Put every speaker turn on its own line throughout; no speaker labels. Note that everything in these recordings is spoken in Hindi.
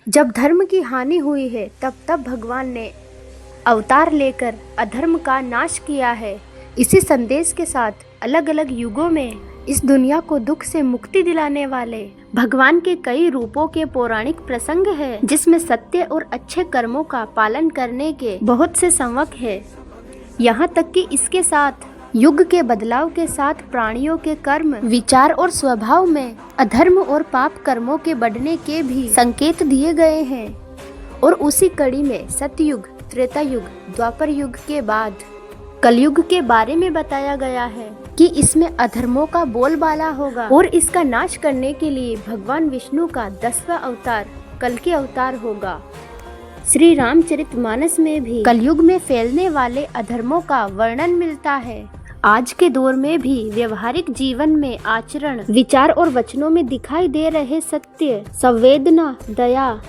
जब धर्म की हानि हुई है तब भगवान ने अवतार लेकर अधर्म का नाश किया है। इसी संदेश के साथ अलग अलग युगों में इस दुनिया को दुख से मुक्ति दिलाने वाले भगवान के कई रूपों के पौराणिक प्रसंग है, जिसमें सत्य और अच्छे कर्मों का पालन करने के बहुत से संवक है। यहाँ तक कि इसके साथ युग के बदलाव के साथ प्राणियों के कर्म, विचार और स्वभाव में अधर्म और पाप कर्मों के बढ़ने के भी संकेत दिए गए हैं। और उसी कड़ी में सतयुग, त्रेता युग, द्वापर युग के बाद कलयुग के बारे में बताया गया है कि इसमें अधर्मों का बोलबाला होगा और इसका नाश करने के लिए भगवान विष्णु का 10वां अवतार कल्कि अवतार होगा। श्री रामचरितमानस में भी कलयुग में फैलने वाले अधर्मों का वर्णन मिलता है। आज के दौर में भी व्यवहारिक जीवन में आचरण, विचार और वचनों में दिखाई दे रहे सत्य, संवेदना, दया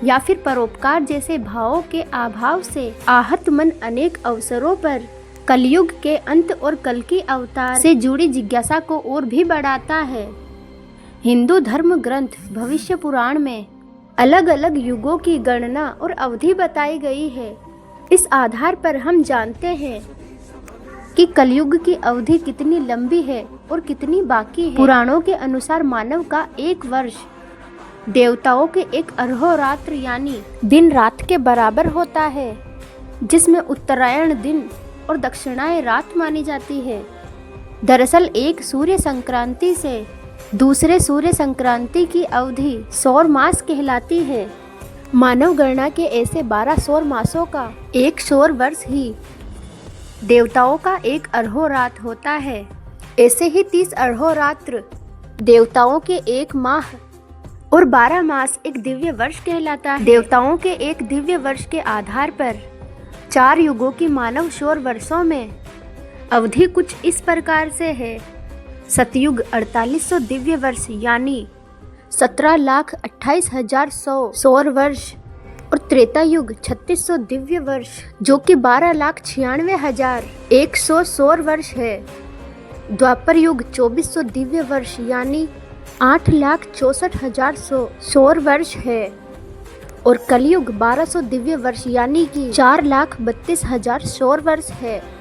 या फिर परोपकार जैसे भावों के अभाव से आहत मन अनेक अवसरों पर कलयुग के अंत और कल्कि अवतार से जुड़ी जिज्ञासा को और भी बढ़ाता है। हिंदू धर्म ग्रंथ भविष्य पुराण में अलग अलग युगों की गणना और अवधि बताई गई है। इस आधार पर हम जानते हैं कि कलयुग की अवधि कितनी लंबी है और कितनी बाकी है। पुराणों के अनुसार मानव का एक वर्ष देवताओं के एक अहोरात्र यानी दिन रात के बराबर होता है, जिसमें उत्तरायण दिन और दक्षिणायन रात मानी जाती है। दरअसल एक सूर्य संक्रांति से दूसरे सूर्य संक्रांति की अवधि सौर मास कहलाती है। मानव गणना के ऐसे 12 सौर मासों का एक सौर वर्ष ही देवताओं का एक अहोरात्र होता है। ऐसे ही 30 अहोरात्र देवताओं के एक माह और 12 मास एक दिव्य वर्ष कहलाता है। देवताओं के एक दिव्य वर्ष के आधार पर 4 युगों की मानव सौर वर्षों में अवधि कुछ इस प्रकार से है। सतयुग 4800 दिव्य वर्ष यानी 17,28,100 सौर वर्ष और त्रेता युग 3600 दिव्य वर्ष जो कि 12,96,100 सौर वर्ष है। द्वापर युग 2400 दिव्य वर्ष यानी 8,64,100 सौर वर्ष है और कलयुग 1200 दिव्य वर्ष यानी कि 4,32,000 सौर वर्ष है।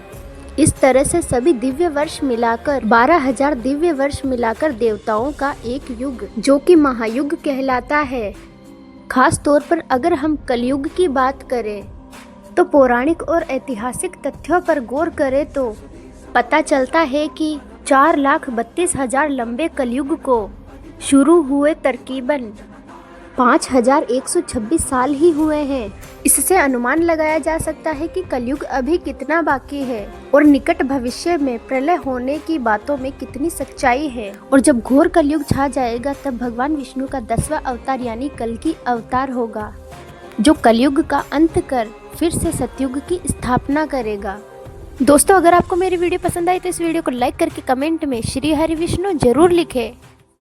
इस तरह से सभी दिव्य वर्ष मिलाकर 12,000 दिव्य वर्ष मिलाकर देवताओं का एक युग जो कि महायुग कहलाता है। खास तौर पर अगर हम कलयुग की बात करें तो पौराणिक और ऐतिहासिक तथ्यों पर गौर करें तो पता चलता है कि 4,32,000 लंबे कलयुग को शुरू हुए तकरीबन 5,126 साल ही हुए हैं। इससे अनुमान लगाया जा सकता है कि कलयुग अभी कितना बाकी है और निकट भविष्य में प्रलय होने की बातों में कितनी सच्चाई है। और जब घोर कलयुग छा जाएगा तब भगवान विष्णु का 10वां अवतार यानी कल्कि अवतार होगा, जो कलयुग का अंत कर फिर से सतयुग की स्थापना करेगा। दोस्तों, अगर आपको मेरी वीडियो पसंद आई तो इस वीडियो को लाइक करके कमेंट में श्री हरि विष्णु जरूर लिखें।